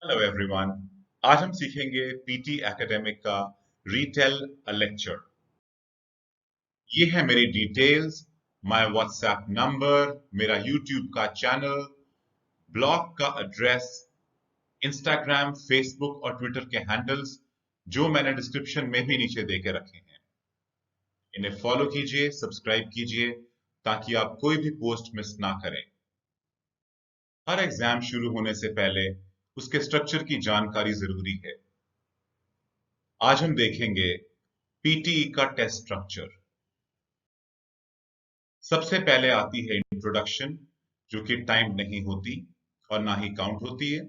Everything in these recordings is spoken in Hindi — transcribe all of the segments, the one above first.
Hello everyone. आज हम सीखेंगे पीटी एकेडमिक का रीटेल लेक्चर। ये है मेरी डिटेल्स, माय व्हाट्सएप नंबर, मेरा यूट्यूब का चैनल, ब्लॉग का एड्रेस, इंस्टाग्राम, फेसबुक और ट्विटर के हैंडल्स जो मैंने डिस्क्रिप्शन में भी नीचे दे के रखे हैं। इन्हें फॉलो कीजिए, सब्सक्राइब कीजिए ताकि आप कोई भी पोस्ट मिस ना करें। हर एग्जाम शुरू होने से पहले उसके स्ट्रक्चर की जानकारी जरूरी है। आज हम देखेंगे पीटीई का टेस्ट स्ट्रक्चर। सबसे पहले आती है इंट्रोडक्शन, जो कि टाइम नहीं होती और ना ही काउंट होती है।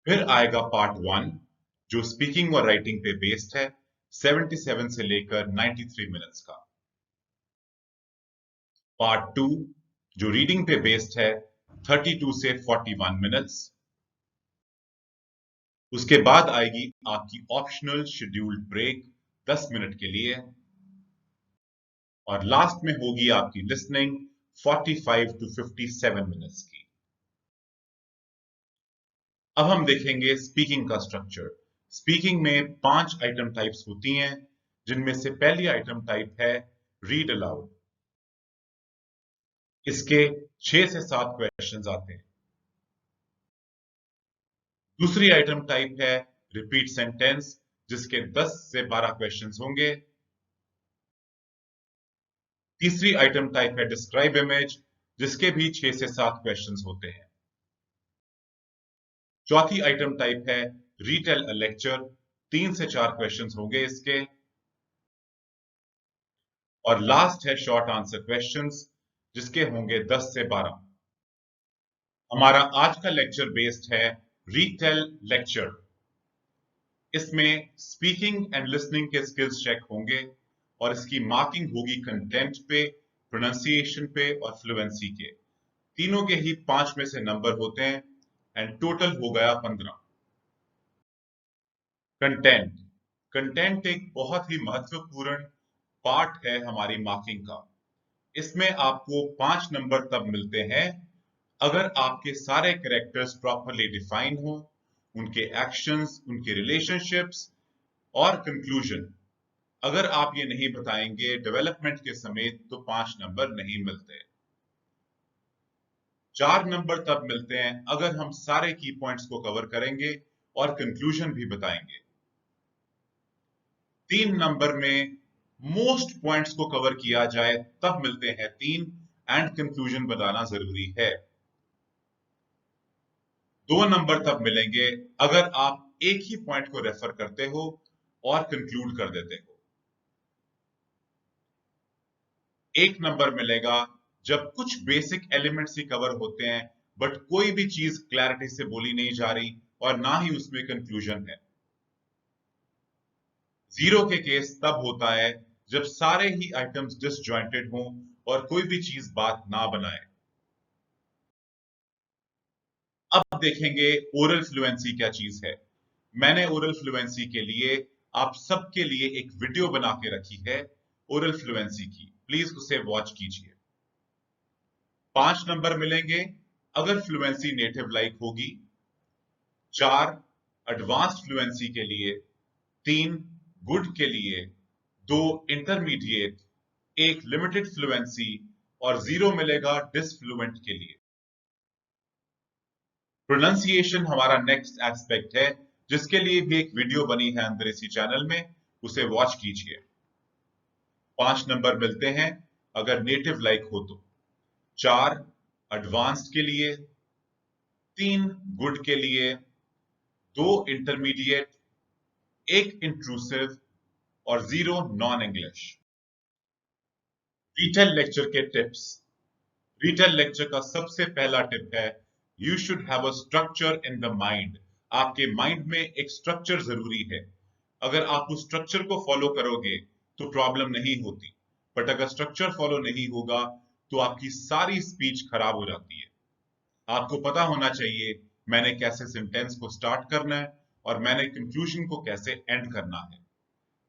फिर आएगा पार्ट 1, जो स्पीकिंग और राइटिंग पे बेस्ड है, 77 से लेकर 93 मिनट्स का। पार्ट 2, जो रीडिंग पे बेस्ड है, 32 से 41 मिनट्स। उसके बाद आएगी आपकी ऑप्शनल शेड्यूल्ड ब्रेक 10 मिनट के लिए, और लास्ट में होगी आपकी लिसनिंग 45 टू 57 मिनट्स की। अब हम देखेंगे स्पीकिंग का स्ट्रक्चर। स्पीकिंग में 5 आइटम टाइप्स होती हैं, जिनमें से पहली आइटम टाइप है रीड अलाउड। इसके 6 से 7 क्वेश्चंस आते हैं। दूसरी आइटम टाइप है रिपीट सेंटेंस, जिसके 10 से 12 क्वेश्चंस होंगे। तीसरी आइटम टाइप है डिस्क्राइब इमेज, जिसके भी 6 से 7 क्वेश्चंस होते हैं। चौथी आइटम टाइप है रीटेल लेक्चर, 3 से 4 क्वेश्चंस होंगे इसके। और लास्ट है शॉर्ट आंसर क्वेश्चंस, जिसके होंगे 10 से 12। हमारा आज का लेक्चर बेस्ड है रीटेल लेक्चर। इसमें स्पीकिंग एंड लिसनिंग के स्किल्स चेक होंगे और इसकी मार्किंग होगी कंटेंट पे, प्रोनाउंसिएशन पे और फ्लुएंसी के। तीनों के ही 5 में से नंबर होते हैं एंड टोटल हो गया 15। कंटेंट कंटेंट एक बहुत ही महत्वपूर्ण पार्ट है हमारी मार्किंग का। इसमें आपको 5 नंबर तब मिलते हैं अगर आपके सारे कैरेक्टर्स प्रॉपरली डिफाइन हो, उनके एक्शंस, उनके रिलेशनशिप्स और कंक्लूजन अगर आप ये नहीं बताएंगे डेवलपमेंट के समेत, तो 5 नंबर नहीं मिलते। 4 नंबर तब मिलते हैं अगर हम सारे की पॉइंट्स को कवर करेंगे और कंक्लूजन भी बताएंगे। 3 नंबर में मोस्ट पॉइंट्स को कवर किया जाए तब मिलते हैं 3, एंड कंक्लूजन बताना जरूरी है। 2 नंबर तब मिलेंगे अगर आप एक ही पॉइंट को रेफर करते हो और कंक्लूड कर देते हो। 1 नंबर मिलेगा जब कुछ बेसिक एलिमेंट्स ही कवर होते हैं बट कोई भी चीज क्लैरिटी से बोली नहीं जा रही और ना ही उसमें कंक्लूजन है। 0 के केस तब होता है जब सारे ही आइटम्स डिसजॉइंटेड हों और कोई भी चीज बात ना बनाए। अब देखेंगे ओरल फ्लुएंसी क्या चीज है। मैंने ओरल फ्लुएंसी के लिए आप सबके लिए एक वीडियो बना के रखी है ओरल फ्लुएंसी की, प्लीज उसे वॉच कीजिए। 5 नंबर मिलेंगे अगर फ्लुएंसी नेटिव लाइक होगी, 4 एडवांस्ड फ्लुएंसी के लिए, 3 गुड के लिए, 2 इंटरमीडिएट, 1 लिमिटेड फ्लुएंसी और 0 मिलेगा डिसफ्लुएंट के लिए। प्रोनाउंसिएशन हमारा नेक्स्ट एस्पेक्ट है, जिसके लिए भी एक वीडियो बनी है अंदर इसी चैनल में, उसे वॉच कीजिए। 5 नंबर मिलते हैं अगर नेटिव लाइक हो तो, 4 एडवांस्ड के लिए, 3 गुड के लिए, 2 इंटरमीडिएट, 1 इंट्रूसिव और 0 नॉन इंग्लिश। रिटेल लेक्चर के टिप्स। रिटेल लेक्चर का सबसे पहला टिप है you should have a structure in the mind. आपके माइंड में एक स्ट्रक्चर जरूरी है। अगर आप उस स्ट्रक्चर को फॉलो करोगे तो प्रॉब्लम नहीं होती, बट अगर स्ट्रक्चर फॉलो नहीं होगा तो आपकी सारी स्पीच खराब हो जाती है। आपको पता होना चाहिए मैंने कैसे सेंटेंस को स्टार्ट करना है और मैंने कंक्लूजन को कैसे एंड करना है।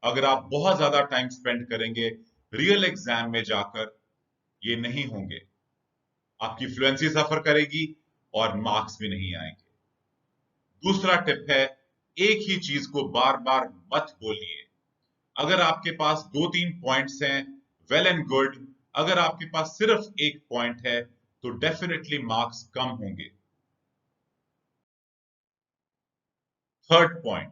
अगर आप बहुत ज्यादा टाइम स्पेंड करेंगे रियल एग्जाम में जाकर, ये नहीं होंगे। आपकी फ्लुएंसी सफर करेगी और मार्क्स भी नहीं आएंगे। दूसरा टिप है, एक ही चीज को बार बार मत बोलिए। अगर आपके पास 2-3 पॉइंट्स हैं, वेल एंड गुड। अगर आपके पास सिर्फ एक पॉइंट है तो डेफिनेटली मार्क्स कम होंगे। थर्ड पॉइंट,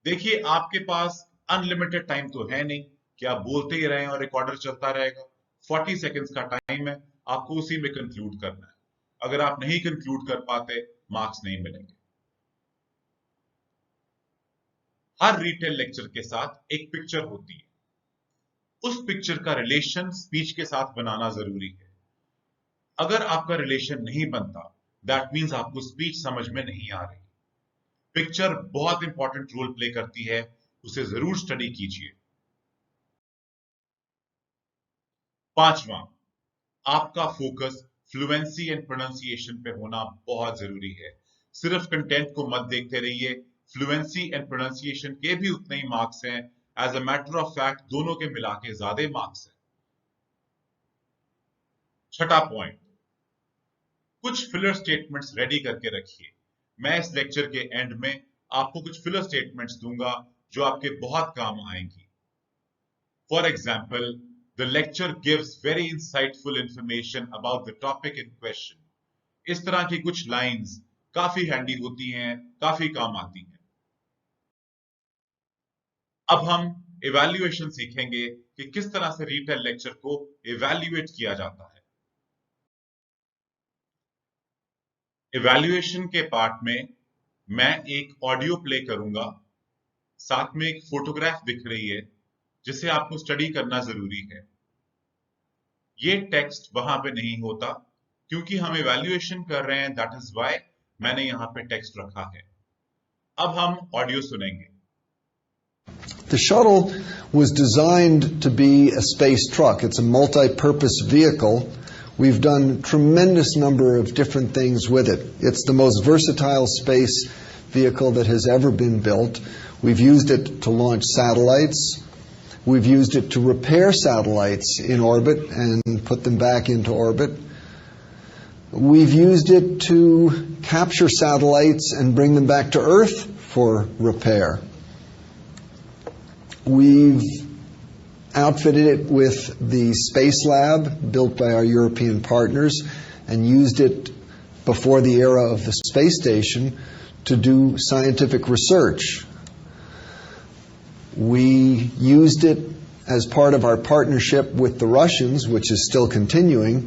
देखिए आपके पास अनलिमिटेड टाइम तो है नहीं कि आप बोलते ही रहें और रिकॉर्डर चलता रहेगा। 40 सेकेंड्स का टाइम है, आपको उसी में कंक्लूड करना है। अगर आप नहीं कंक्लूड कर पाते, मार्क्स नहीं मिलेंगे। हर रिटेल लेक्चर के साथ एक पिक्चर होती है। उस पिक्चर का रिलेशन स्पीच के साथ बनाना जरूरी है। अगर आपका रिलेशन नहीं बनता, दैट मीन्स आपको स्पीच समझ में नहीं आ रही। पिक्चर बहुत इंपॉर्टेंट रोल प्ले करती है, उसे जरूर स्टडी कीजिए। पांचवा, आपका फोकस फ्लुएंसी एंड प्रोनाउंसिएशन पे होना बहुत जरूरी है। सिर्फ कंटेंट को मत देखते रहिए, फ्लुएंसी एंड प्रोनाउंसिएशन के भी उतने ही मार्क्स हैं। As a matter of fact दोनों के मिला के ज्यादा मार्क्स हैं। छठा पॉइंट, कुछ फिलर स्टेटमेंट्स रेडी करके रखिए। मैं इस लेक्चर के एंड में आपको कुछ फिलर स्टेटमेंट्स दूंगा जो आपके बहुत काम आएंगी। For example, the lecture gives very insightful information about the topic in question. इस तरह की कुछ लाइंस काफी हैंडी होती हैं, काफी काम आती हैं। अब हम इवैल्यूएशन सीखेंगे कि किस तरह से रिटेल लेक्चर को इवैल्यूएट किया जाता है। इवैल्यूएशन के पार्ट में मैं एक ऑडियो प्ले करूंगा, साथ में एक फोटोग्राफ दिख रही है जिसे आपको स्टडी करना जरूरी है। ये टेक्स्ट वहां पे नहीं होता क्योंकि हम इवैल्यूएशन कर रहे हैं, दैट इज व्हाई मैंने यहां पे टेक्स्ट रखा है। अब हम ऑडियो सुनेंगे। The shuttle was designed to be a space truck. It's a multi-purpose vehicle. We've done tremendous number of different things with it. It's the most versatile space vehicle that has ever been built. We've used it to launch satellites. We've used it to repair satellites in orbit and put them back into orbit. We've used it to capture satellites and bring them back to Earth for repair. We've outfitted it with the Space Lab built by our European partners and used it before the era of the space station to do scientific research. We used it as part of our partnership with the Russians, which is still continuing,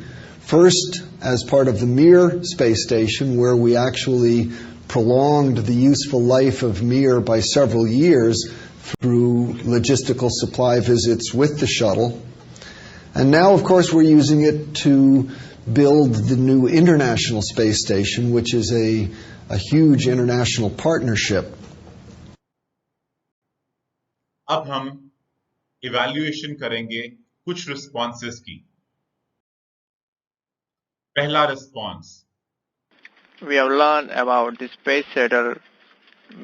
first as part of the Mir space station, where we actually prolonged the useful life of Mir by several years through logistical supply visits with the shuttle. And now, of course, we're using it to build the new International Space Station, which is a huge international partnership. अब हम इवैल्यूएशन करेंगे कुछ रिस्पॉन्सेस की। पहला response, We have learned about the space shuttle,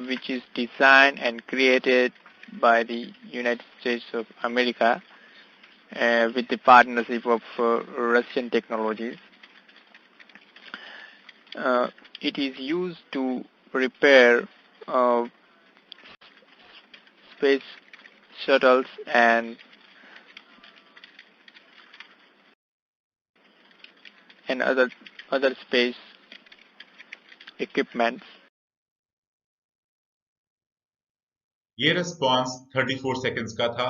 which is designed and created by the United States of America with the partnership of Russian technologies. It is used to repair space shuttles and other space equipments. ये रिस्पॉन्स 34 सेकेंड्स का था।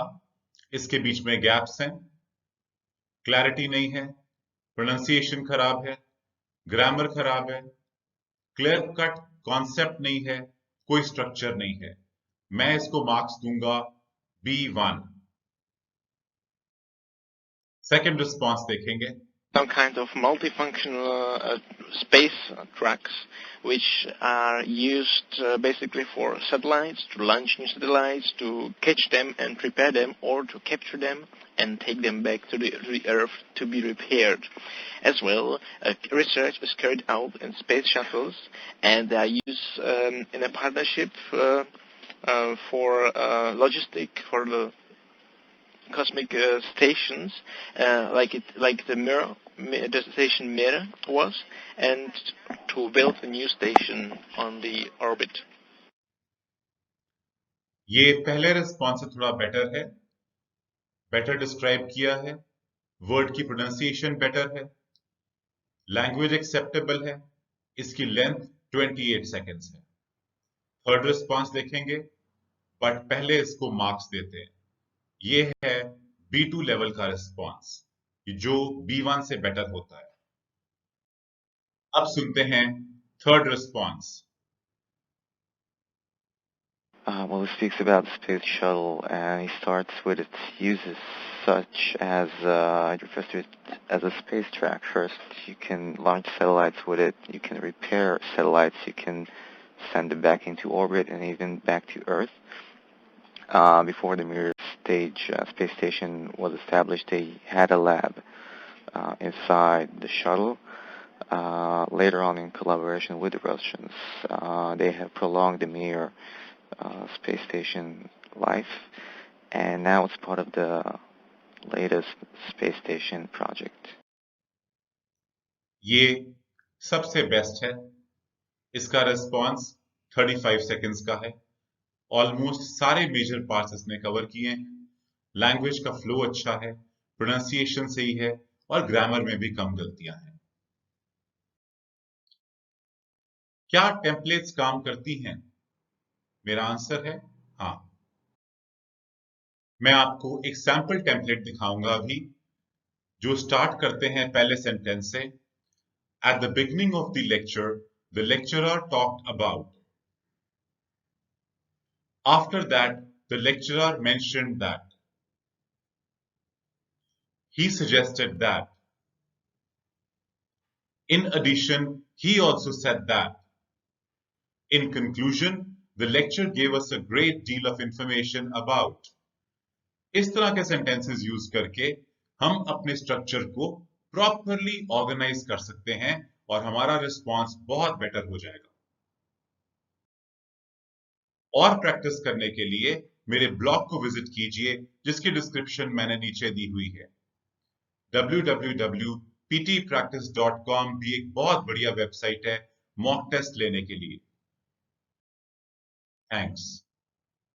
इसके बीच में गैप्स हैं, क्लैरिटी नहीं है, प्रोनाउंसिएशन खराब है, ग्रामर खराब है, क्लियर कट कॉन्सेप्ट नहीं है, कोई स्ट्रक्चर नहीं है। मैं इसको मार्क्स दूंगा B1। सेकंड रिस्पॉन्स देखेंगे। Some kind of multifunctional space trucks which are used basically for satellites, to launch new satellites, to catch them and prepare them, or to capture them and take them back to the Earth to be repaired. As well, research is carried out in space shuttles, and they are used in a partnership for logistic for the cosmic stations, like the station Mir was, and to build a new station on the orbit. ये पहले रिस्पॉन्स से थोड़ा बेटर है, बेटर डिस्क्राइब किया है, वर्ड की प्रोनाउंसिएशन बेटर है, लैंग्वेज एक्सेप्टेबल है, इसकी लेंथ 28 सेकेंड्स है। थर्ड रिस्पॉन्स देखेंगे, बट पहले इसको मार्क्स देते हैं। ये है B2 लेवल का रिस्पॉन्स, जो B1 से बेटर होता है। अब सुनते हैं third response. Well, he speaks about the space shuttle, and he starts with its uses, such as he refers to it as a space track. First, you can launch satellites with it. You can repair satellites. You can send them back into orbit and even back to Earth. Before the Mir space station was established, they had a lab inside the shuttle. Later on, in collaboration with the Russians, they have prolonged the Mir space station life, and now it's part of the latest space station project. ये सबसे बेस्ट है। इसका रिस्पॉन्स 35 सेकेंड्स का है। ऑलमोस्ट सारे मेजर पार्ट्स इसने कवर किए हैं। लैंग्वेज का फ्लो अच्छा है, प्रोनाउंसिएशन सही है और ग्रामर में भी कम गलतियां हैं। क्या टेम्पलेट्स काम करती हैं? मेरा आंसर है हाँ। मैं आपको एक सैंपल टेम्पलेट दिखाऊंगा अभी, जो स्टार्ट करते हैं पहले सेंटेंस से। At the beginning of the lecturer talked about. After that, the lecturer mentioned that. He suggested that. In addition, he also said that. In conclusion, the lecture gave us a great deal of information about. इस तरह के सेंटेंसेस यूज करके हम अपने स्ट्रक्चर को प्रॉपरली ऑर्गेनाइज कर सकते हैं और हमारा रिस्पॉन्स बहुत बेटर हो जाएगा। और प्रैक्टिस करने के लिए मेरे ब्लॉग को विजिट कीजिए, जिसकी डिस्क्रिप्शन मैंने नीचे दी हुई है। www.ptpractice.com भी एक बहुत बढ़िया वेबसाइट है मॉक टेस्ट लेने के लिए। थैंक्स।